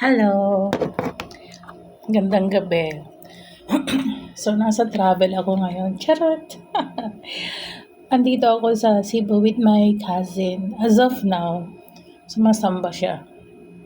Hello, gandang gabi. So, nasa travel ako ngayon. Charot! Andito ako sa Cebu with my cousin. As of now, sumasamba siya.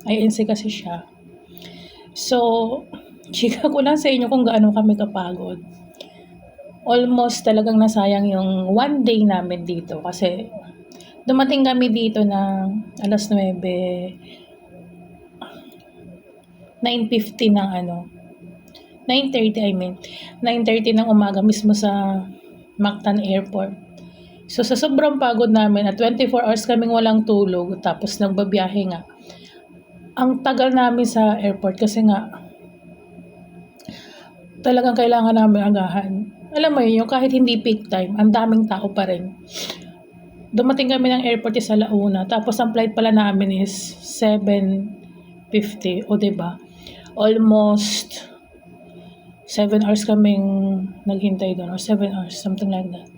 INC kasi siya. So, chika ko lang sa inyo kung gaano kami kapagod. Almost talagang nasayang yung one day namin dito kasi dumating kami dito ng alas 9:50 ng 9:30 I mean, 9:30 ng umaga mismo sa Mactan Airport. So sa sobrang pagod namin at 24 hours kaming walang tulog tapos nagbabiyahe nga. Ang tagal namin sa airport kasi nga talagang kailangan namin agahan. Alam mo yun, yung kahit hindi peak time, ang daming tao pa rin. Dumating kami ng airport sa Launa, tapos ang flight pala namin is 7:50, o diba? Almost 7 hours kaming naghintay doon or 7 hours, something like that.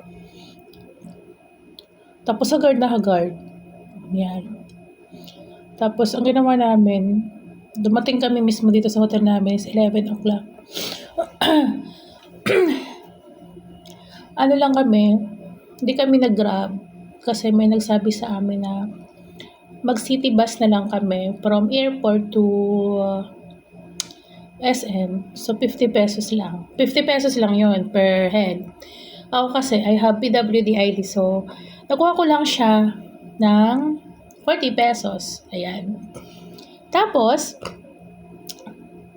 Tapos hagard na hagard. Yan. Tapos ang ginawa namin, dumating kami mismo dito sa hotel namin is 11 o'clock. Ano lang kami, hindi kami nag-grab kasi may nagsabi sa amin na mag-city bus na lang kami from airport to SM. So 50 pesos lang. 50 pesos lang yon per head. Ako kasi I have PWD ID, so nakuha ko lang siya ng 40 pesos. Ayan. Tapos,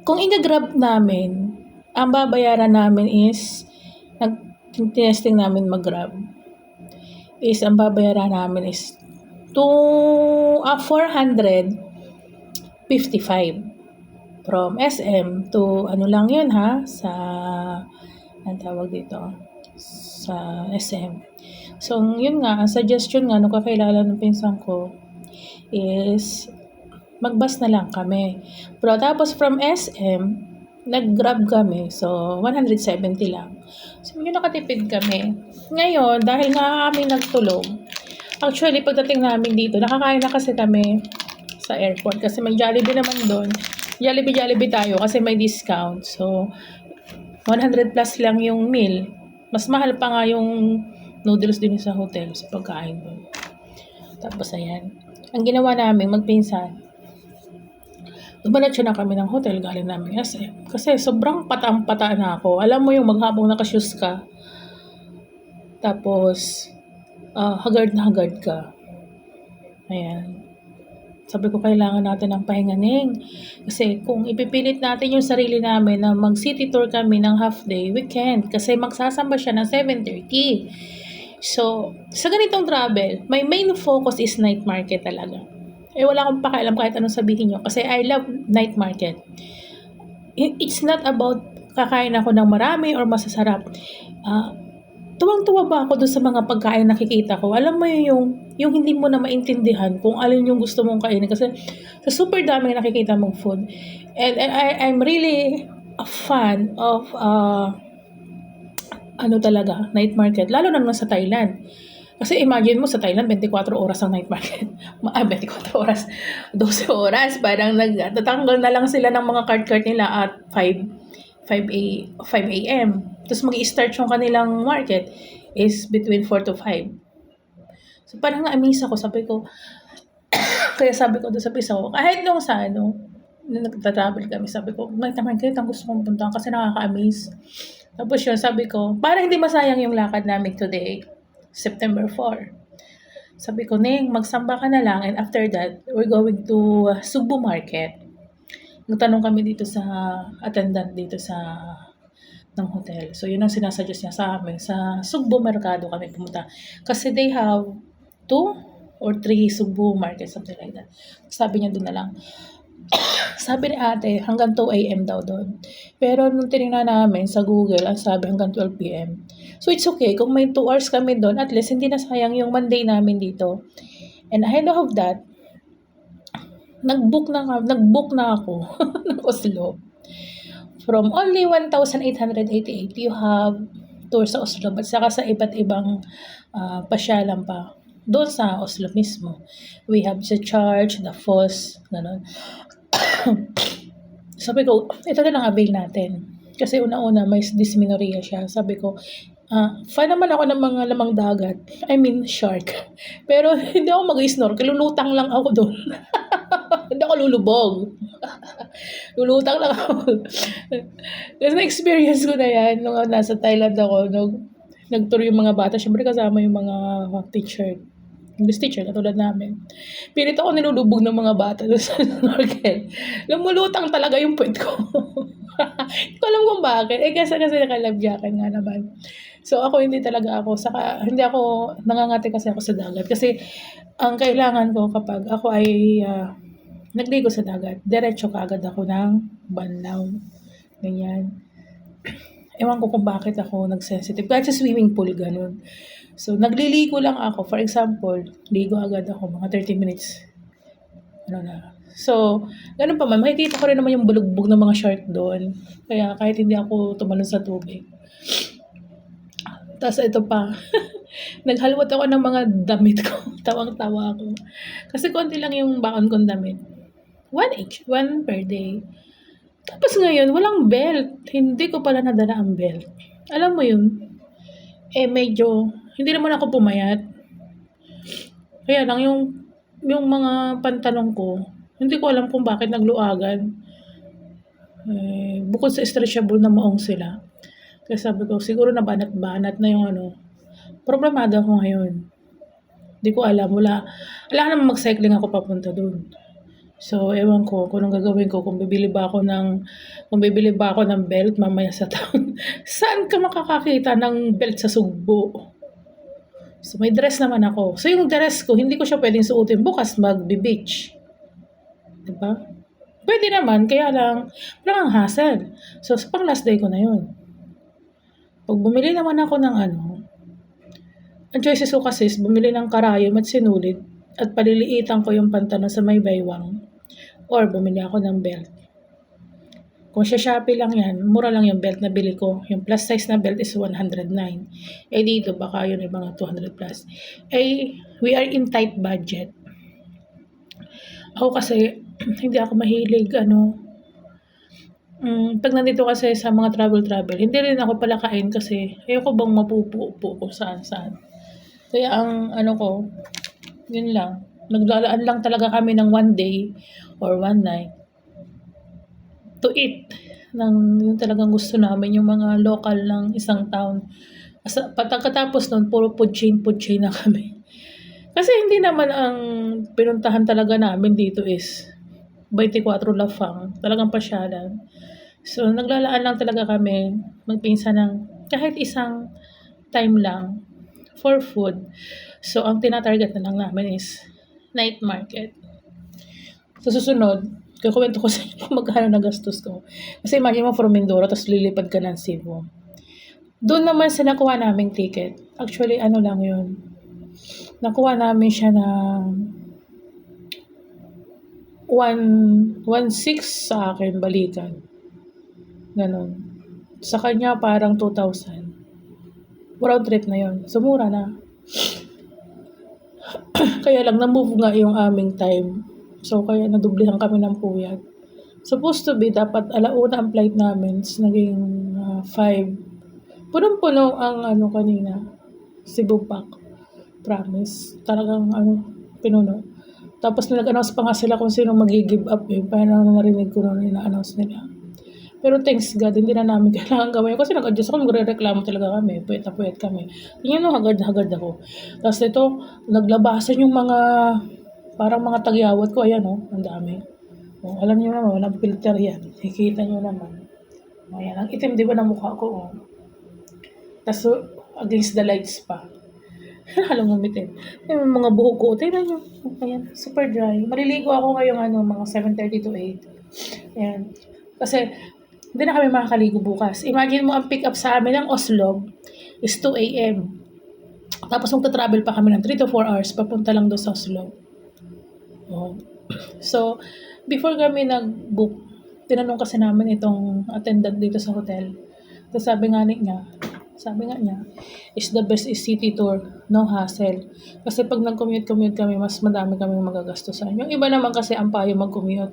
kung i-grab namin, ang babayaran namin is, nag-testing namin mag-grab, is ang babayaran namin is 455 from SM to ano lang yun ha, sa ang tawag dito, sa SM. So, yun nga, ang suggestion nga, nung kakilala ng pinsan ko, is mag-bus na lang kami. Pero tapos from SM, nag-grab kami. So, 170 lang. So, yun nakatipid kami. Ngayon, dahil nga kami nagtulog, actually, pagdating namin dito, nakakain na kasi kami sa airport. Kasi may Jollibee naman doon. Jollibee tayo kasi may discount. So, 100 plus lang yung meal. Mas mahal pa nga yung noodles din sa hotel, sa pagkain doon. Tapos, ayan. Ang ginawa namin, magpinsan, dumalatso na kami ng hotel, galing namin SM. Kasi sobrang patang-pata na ako. Alam mo yung maghabong nakashoes ka. Tapos, hagard na hagard ka. Ayan. Sabi ko, kailangan natin ng pahinga, Neng. Kasi kung ipipilit natin yung sarili namin na mag-city tour kami ng half day, we can't. Kasi magsasamba siya ng 7:30. So, sa ganitong travel, my main focus is night market talaga. Wala akong pakialam kahit anong sabihin nyo. Kasi I love night market. It's not about kakain ako ng marami or masasarap. Tuwang-tuwa ba ako doon sa mga pagkain nakikita ko? Alam mo yung hindi mo na maintindihan kung alin yung gusto mong kainin. Kasi sa super daming nakikita mong food. And I'm really a fan of talaga, night market. Lalo na sa Thailand. Kasi imagine mo sa Thailand, 24 oras ang night market. 24 oras, 12 oras. Parang nagtatanggal na lang sila ng mga cart nila at 5 a.m. Tapos mag-i-start yung kanilang market is between 4 to 5. So parang na-amaze ako, sabi ko, kaya sabi ko doon sa pisa ko, kahit nung nagta-travel kami, sabi ko, night market ang gusto kong puntahan kasi nakaka-amaze. Tapos yun, sabi ko, para hindi masayang yung lakad namin today, September 4. Sabi ko, Neng, magsamba ka na lang and after that, we're going to Subo Market. Nagtanong kami dito sa attendant dito ng hotel. So, yun ang sinasuggest niya sa amin. Sa Subo Mercado kami pumunta. Kasi they have 2 or 3 Subo Market, something like that. Sabi niya doon na lang. Sabi ni ate, hanggang 2 a.m. daw doon. Pero nung tinignan namin sa Google, ang sabi hanggang 12 p.m. So it's okay, kung may 2 hours kami doon, at least hindi na sayang yung Monday namin dito. And ahead of that, nag-book na ako ng Oslo. From only 1,888, you have tour sa Oslo, at saka sa iba't ibang pasyalan pa. Doon sa Oslo mismo. We have the church, the falls, gano'n. Sabi ko, ito na lang avail natin. Kasi una-una may dysmenorrhea siya. Sabi ko, fan naman ako ng mga lamang dagat. I mean, shark. Pero hindi ako mag-snorkel. Lulutang lang ako doon. Hindi ako lulubog. Lulutang lang ako. Kasi na-experience ko na yan nung nasa Thailand ako. Nag-tour yung mga bata. Siyempre kasama yung mga teacher. English teacher, katulad namin. Pilit ako nilulubog ng mga bata doon sa snorkel. Lumulutang talaga yung puwet ko. Hindi ko alam kung bakit. Kasi naka-life nga naman. So ako hindi talaga ako. Saka hindi ako, nangangati kasi ako sa dagat. Kasi ang kailangan ko kapag ako ay nagligo sa dagat, diretso kaagad ako ng banlaw. Ganyan. Ewan ko kung bakit ako nag-sensitive. Kahit sa swimming pool, ganun. So, nagliligo lang ako. For example, ligo agad ako, mga 30 minutes. Ano na. So, ganun pa man. Makikita ko rin naman yung bulugbog ng mga shark doon. Kaya kahit hindi ako tumalon sa tubig. Tapos ito pa. Naghalwat ako ng mga damit ko. Tawang-tawa ako. Kasi konti lang yung baon kong damit. One per day. Tapos ngayon, walang belt. Hindi ko pala nadala ang belt. Alam mo yun? Medyo, hindi naman ako pumayat. Kaya lang, yung mga pantalon ko, hindi ko alam kung bakit nagluagan. Bukod sa stretchable na maong sila. Kaya sabi ko, siguro nabanat-banat na yung problemado ako ngayon. Hindi ko alam. Wala naman mag-cycling ako papunta dun. So, ewan ko kung anong gagawin ko, kung bibili ba ako ng belt mamaya sa town. Saan ka makakakita ng belt sa Sugbo? So, may dress naman ako. So, yung dress ko, hindi ko siya pwedeng suotin bukas magbe-beach. Diba? Pwede naman, kaya lang, parang ang hassle. So, pang last day ko na yun. Pag bumili naman ako ng ang choices ko kasi is bumili ng karayom at sinulid at paliliitan ko yung pantalon sa may baywang. Or bumili ako ng belt. Kung sa Shopee lang yan, mura lang yung belt na bili ko. Yung plus size na belt is 109. Dito baka yun yung mga 200 plus. We are in tight budget. Ako kasi, hindi ako mahilig, pag nandito kasi sa mga travel, hindi rin ako palakain kasi ayoko bang mapupo kung saan. Kaya ang yun lang. Naglalaan lang talaga kami ng 1 day or 1 night to eat ng yung talagang gusto namin, yung mga local ng isang town. Pagkatapos nun, puro food chain na kami. Kasi hindi naman ang pinuntahan talaga namin dito is 24 Lafang, talagang pasyalan. So, naglalaan lang talaga kami, magpinsan ng kahit isang time lang for food. So, ang tinatarget na lang namin is night market. Sa susunod, kukwento ko sa inyo kung magkano nagastos ko. Kasi imagine mo from Mindoro, tapos lilipad ka ng Cebu. Doon naman sa nakuha naming ticket. Actually, lang yun. Nakuha namin siya ng 1.6 sa akin, balikan. Ganon. Sa kanya, parang 2,000. Round trip na yun. So, mura na. Kaya lang, na-move nga yung aming time. So, kaya nadublihan kami ng puyat. Supposed to be, dapat alauna ang flight namin. Naging 5. Punong-puno ang kanina. Cebu Pack. Promise. Talagang pinuno. Tapos nag-announce pa nga sila kung sino mag-give up Parang narinig ko na ina-announce nila. Pero thanks God, hindi na namin kailangan gawin. Kasi nag-adjust ako, nagre-reklamo talaga kami. Puwet na puwet kami. Tingnan mo, hagad ako. Tapos ito, naglabasan yung mga, parang mga tagyawat ko. Ayan ang dami. Alam niyo naman, walang filter yan. Nakikita niyo naman. Ayan, ang itim di ba na mukha ko. Tapos against the lights pa. Halong umitin. Yung mga buhok ko, tingnan nyo. Ayan, super dry. Maliligo ako ngayong mga 7:30 to 8. Ayan. Kasi, hindi na kami makakaligo bukas. Imagine mo, ang pick up sa amin ng Oslo is 2 a.m. Tapos magta-travel pa kami ng 3 to 4 hours papunta lang doon sa Oslo. So, before kami nag-book, tinanong kasi namin itong attendant dito sa hotel. Tapos sabi nga niya, Sabi nga niya, is the best is city tour, no hassle. Kasi pag nag-commute kami, mas madami kaming magagastusan. Yung iba naman kasi ang payo mag-commute.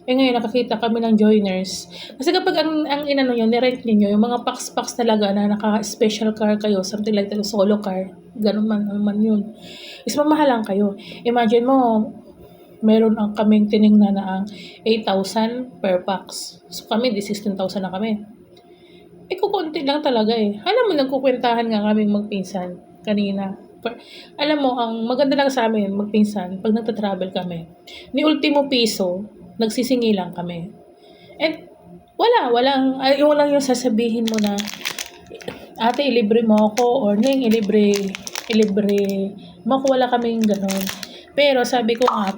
Eh ngayon, nakakita kami ng joiners. Kasi kapag ang inano nyo, nirent ninyo, yung mga packs talaga na naka-special car kayo, something like that, solo car, ganun man yun. Is mamahalan kayo. Imagine mo, meron ang kaming tiningnan na ang 8,000 per packs. So kami, di 16,000 na kami. Eh, kukunti lang talaga eh. Alam mo, nagkukwentahan nga kaming magpinsan kanina. Alam mo, ang maganda lang sa amin, magpinsan, pag nagta-travel kami, ni ultimo piso, nagsisingi lang kami. And yung lang yung sasabihin mo na, ate, ilibre mo ako, or ning, ilibre mo ako, wala kaming ganun. Pero sabi ko nga,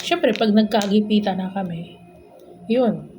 syempre, pag nagkagipita na kami, yun,